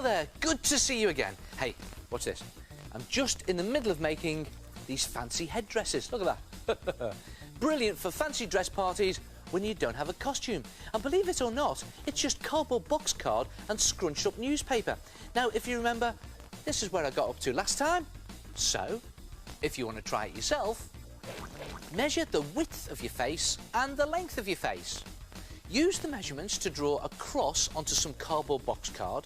there, good to see you again. Hey, watch this. I'm just in the middle of making these fancy headdresses. Look at that. Brilliant for fancy dress parties when you don't have a costume. And believe it or not, it's just cardboard box card and scrunched up newspaper. Now, if you remember, this is where I got up to last time. So, if you want to try it yourself, measure the width of your face and the length of your face. Use the measurements to draw a cross onto some cardboard box card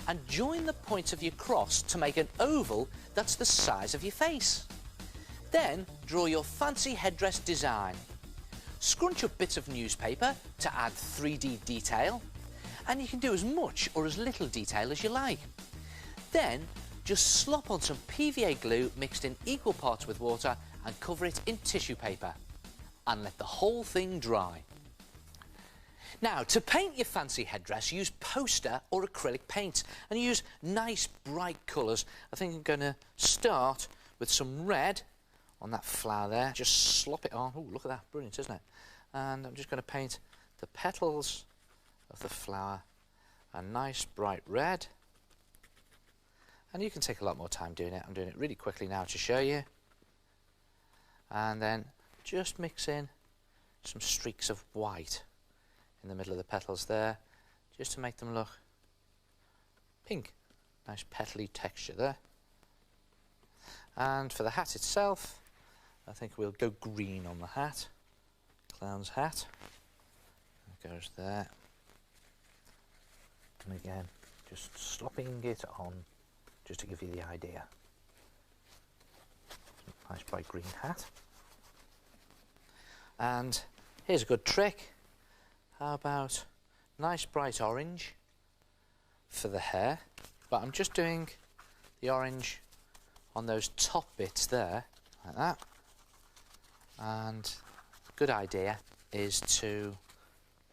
and join the points of your cross to make an oval that's the size of your face. Then draw your fancy headdress design. Scrunch up bits of newspaper to add 3D detail, and you can do as much or as little detail as you like. Then just slop on some PVA glue mixed in equal parts with water and cover it in tissue paper and let the whole thing dry. Now, to paint your fancy headdress, use poster or acrylic paint and use nice bright colours. I think I'm going to start with some red on that flower there. Just slop it on. Oh, look at that. Brilliant, isn't it? And I'm just going to paint the petals of the flower a nice bright red. And you can take a lot more time doing it. I'm doing it really quickly now to show you. And then just mix in some streaks of white in the middle of the petals there, just to make them look pink. Nice petally texture there. And for the hat itself, I think we'll go green on the hat. Clown's hat. It goes there. And again, just slopping it on, just to give you the idea. Nice bright green hat. And here's a good trick. How about nice bright orange for the hair? But I'm just doing the orange on those top bits there, like that. And a good idea is to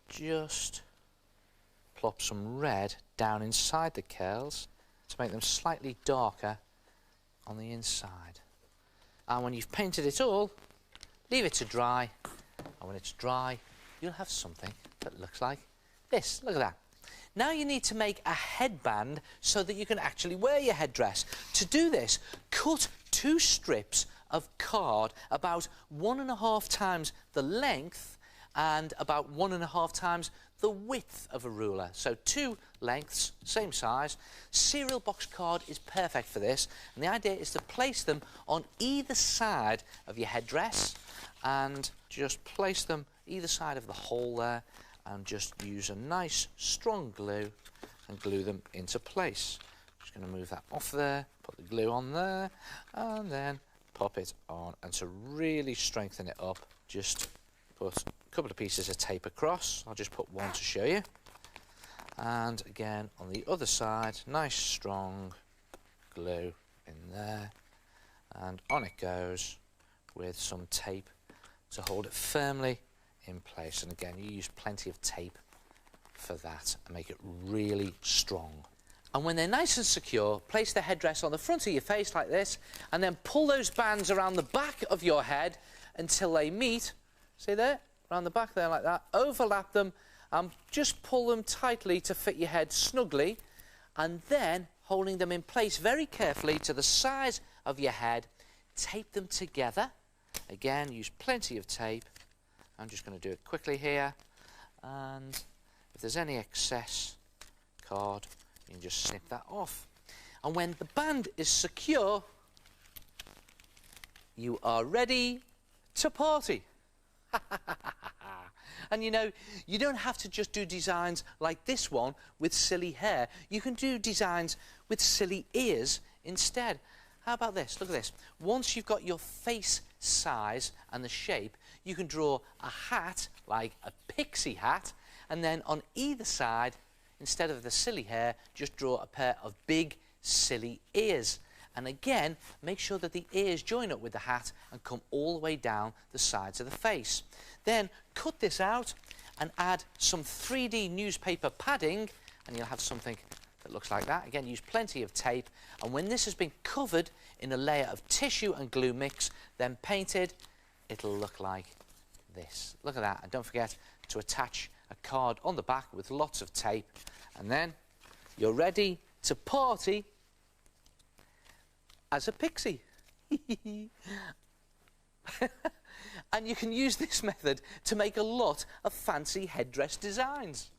just plop some red down inside the curls to make them slightly darker on the inside. And when you've painted it all, leave it to dry. And when it's dry, you'll have something that looks like this. Look at that. Now you need to make a headband so that you can actually wear your headdress. To do this, cut 2 strips of card about 1.5 times the length and about 1.5 times the width of a ruler. So 2 lengths, same size. Cereal box card is perfect for this, and the idea is to place them on either side of your headdress and just place them either side of the hole there and just use a nice strong glue and glue them into place. Just going to move that off there, put the glue on there, and then pop it on. And to really strengthen it up, just put a couple of pieces of tape across. I'll just put one to show you. And again, on the other side, nice strong glue in there. And on it goes with some tape to hold it firmly in place. And again, you use plenty of tape for that and make it really strong. And when they're nice and secure, place the headdress on the front of your face like this, and then pull those bands around the back of your head until they meet. See there? Around the back there like that. Overlap them and just pull them tightly to fit your head snugly, and then holding them in place very carefully to the size of your head, tape them together. Again, use plenty of tape. I'm just going to do it quickly here, and if there's any excess card, you can just snip that off. And when the band is secure, you are ready to party. And you know, you don't have to just do designs like this one with silly hair. You can do designs with silly ears instead. How about this? Look at this. Once you've got your face size and the shape, you can draw a hat like a pixie hat, and then on either side, instead of the silly hair, just draw a pair of big silly ears. And again, make sure that the ears join up with the hat and come all the way down the sides of the face. Then cut this out and add some 3D newspaper padding, and you'll have something that looks like that. Again, use plenty of tape, and when this has been covered in a layer of tissue and glue mix, then painted, it'll look like this. Look at that, and don't forget to attach a card on the back with lots of tape, and then you're ready to party as a pixie. And you can use this method to make a lot of fancy headdress designs.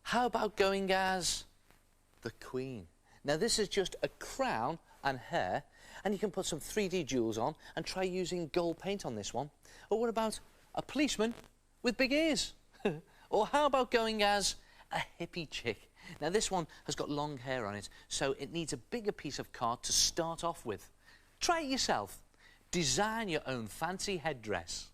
How about going as the Queen? Now this is just a crown and hair, and you can put some 3D jewels on and try using gold paint on this one. Or what about a policeman with big ears? Or how about going as a hippie chick? Now this one has got long hair on it, so it needs a bigger piece of card to start off with. Try it yourself. Design your own fancy headdress.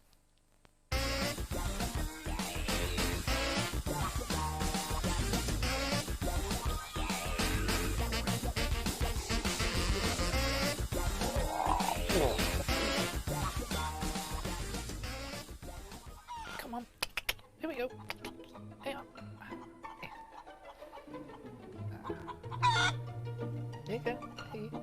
Come on. Here we go. Hang on. There you go. There you go.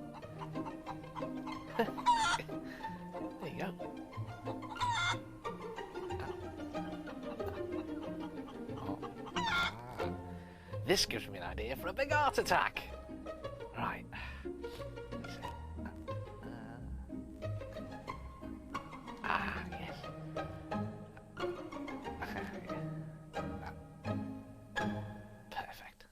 This gives me an idea for a big art attack. Right. Yes. Perfect.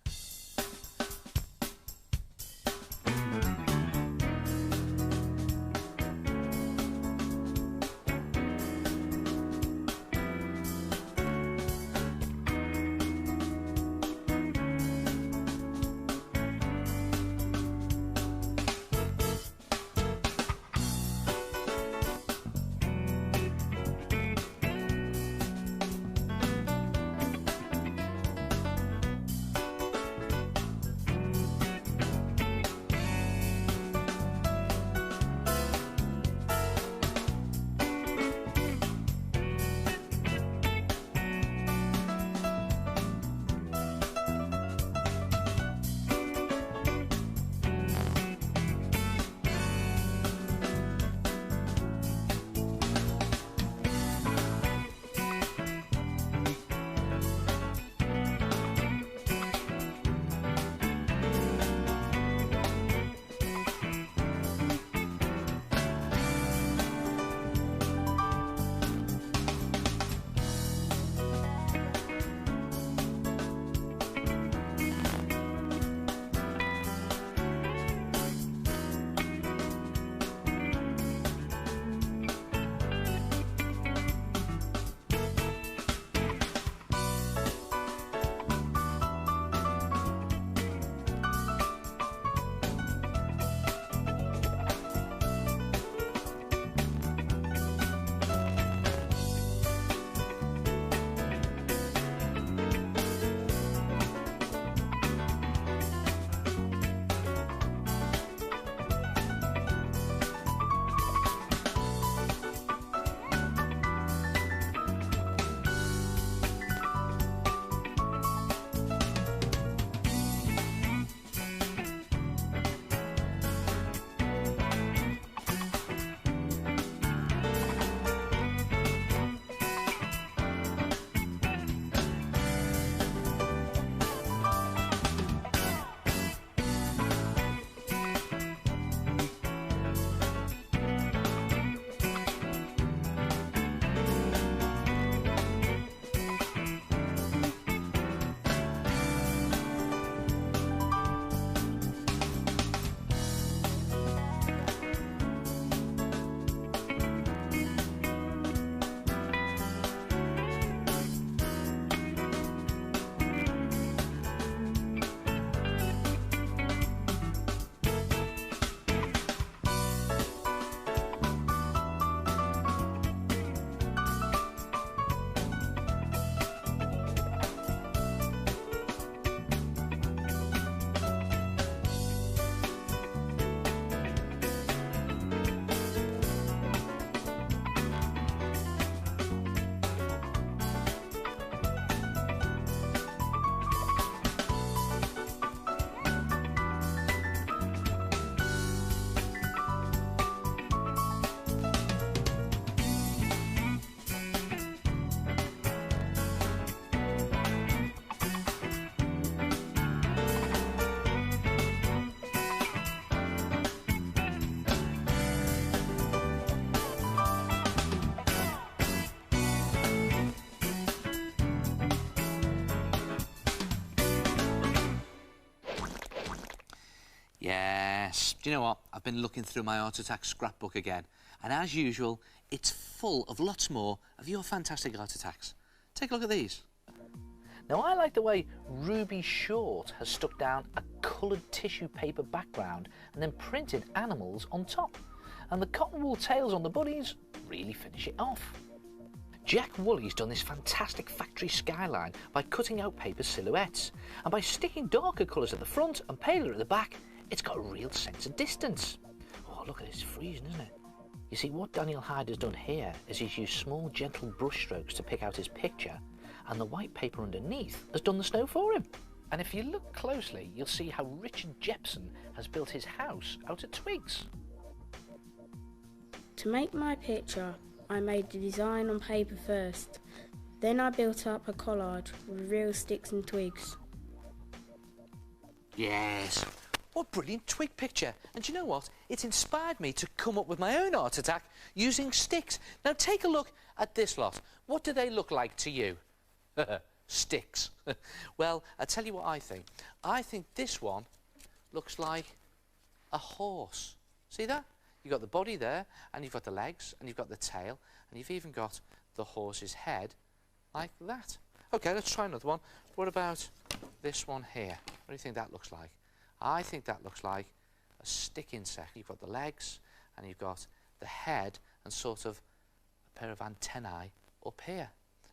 Yes. Do you know what? I've been looking through my Art Attack scrapbook again, and as usual, it's full of lots more of your fantastic art attacks. Take a look at these. Now, I like the way Ruby Short has stuck down a coloured tissue paper background and then printed animals on top. And the cotton wool tails on the bunnies really finish it off. Jack Woolley's done this fantastic factory skyline by cutting out paper silhouettes. And by sticking darker colours at the front and paler at the back, it's got a real sense of distance. Oh, look at it, it's freezing, isn't it? You see, what Daniel Hyde has done here is he's used small, gentle brush strokes to pick out his picture, and the white paper underneath has done the snow for him. And if you look closely, you'll see how Richard Jepson has built his house out of twigs. To make my picture, I made the design on paper first. Then I built up a collage with real sticks and twigs. Yes. What brilliant twig picture. And do you know what? It's inspired me to come up with my own art attack using sticks. Now take a look at this lot. What do they look like to you? Sticks. Well, I'll tell you what I think. I think this one looks like a horse. See that? You've got the body there, and you've got the legs, and you've got the tail, and you've even got the horse's head like that. OK, let's try another one. What about this one here? What do you think that looks like? I think that looks like a stick insect. You've got the legs, and you've got the head, and sort of a pair of antennae up here.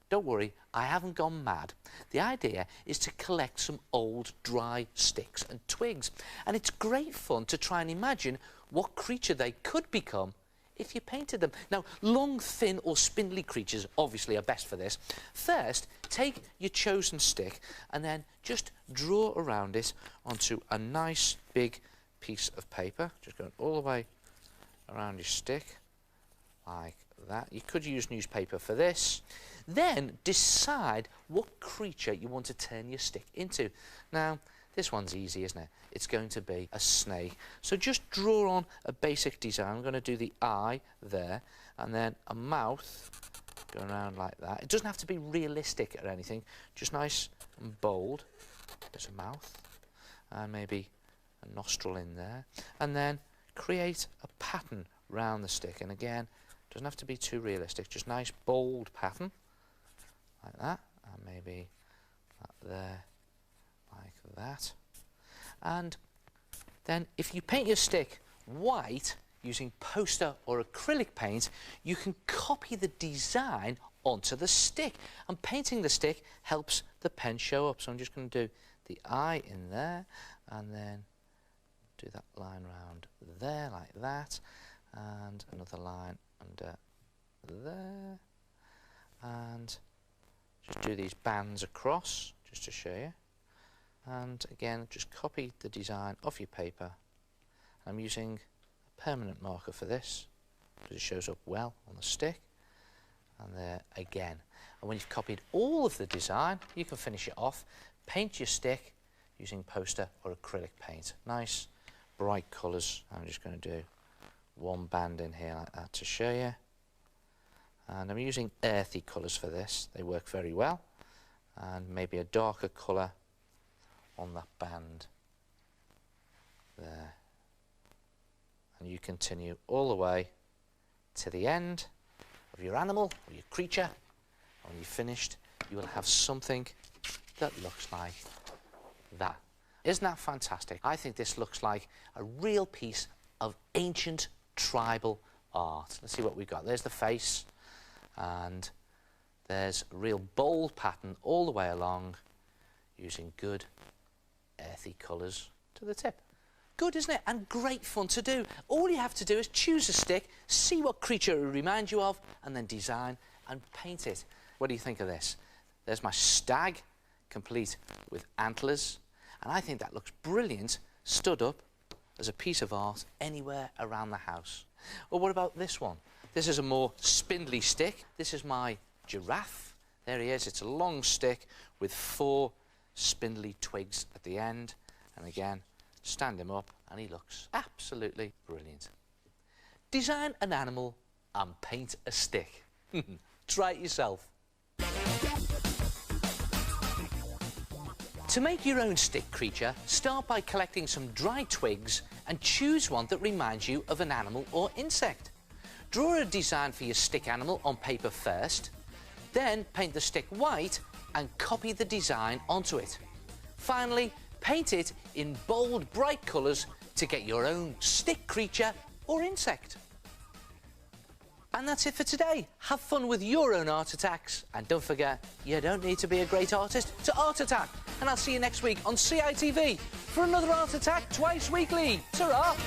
Don't worry, I haven't gone mad. The idea is to collect some old dry sticks and twigs, and it's great fun to try and imagine what creature they could become if you painted them. Now, long, thin or spindly creatures obviously are best for this. First, take your chosen stick and then just draw around it onto a nice big piece of paper, just going all the way around your stick like that. You could use newspaper for this. Then decide what creature you want to turn your stick into. Now, this one's easy, isn't it? It's going to be a snake. So just draw on a basic design. I'm going to do the eye there, and then a mouth going around like that. It doesn't have to be realistic or anything, just nice and bold. There's a mouth, and maybe a nostril in there. And then create a pattern round the stick. And again, doesn't have to be too realistic, just nice bold pattern like that, and maybe that there like that. And then if you paint your stick white using poster or acrylic paint, you can copy the design onto the stick, and painting the stick helps the pen show up. So I'm just going to do the eye in there, and then do that line round there like that, and another line under there, and just do these bands across just to show you. And again, just copy the design off your paper. I'm using a permanent marker for this because it shows up well on the stick. And there again. And when you've copied all of the design, you can finish it off. Paint your stick using poster or acrylic paint. Nice bright colours. I'm just going to do one band in here like that to show you. And I'm using earthy colours for this. They work very well. And maybe a darker colour on that band there. And you continue all the way to the end of your animal or your creature. And when you're finished, you will have something that looks like that. Isn't that fantastic? I think this looks like a real piece of ancient tribal art. Let's see what we've got. There's the face, and there's a real bold pattern all the way along using good earthy colours to the tip. Good, isn't it? And great fun to do. All you have to do is choose a stick, see what creature it reminds you of, and then design and paint it. What do you think of this? There's my stag, complete with antlers, and I think that looks brilliant stood up as a piece of art anywhere around the house. Or what about this one? This is a more spindly stick. This is my giraffe. There he is. It's a long stick with 4 spindly twigs at the end. And again, stand him up and he looks absolutely brilliant. Design an animal and paint a stick. Try it yourself. To make your own stick creature, start by collecting some dry twigs and choose one that reminds you of an animal or insect. Draw a design for your stick animal on paper first, then paint the stick white and copy the design onto it. Finally, paint it in bold, bright colours to get your own stick creature or insect. And that's it for today. Have fun with your own art attacks. And don't forget, you don't need to be a great artist to art attack. And I'll see you next week on CITV for another art attack twice weekly. Ta-ra!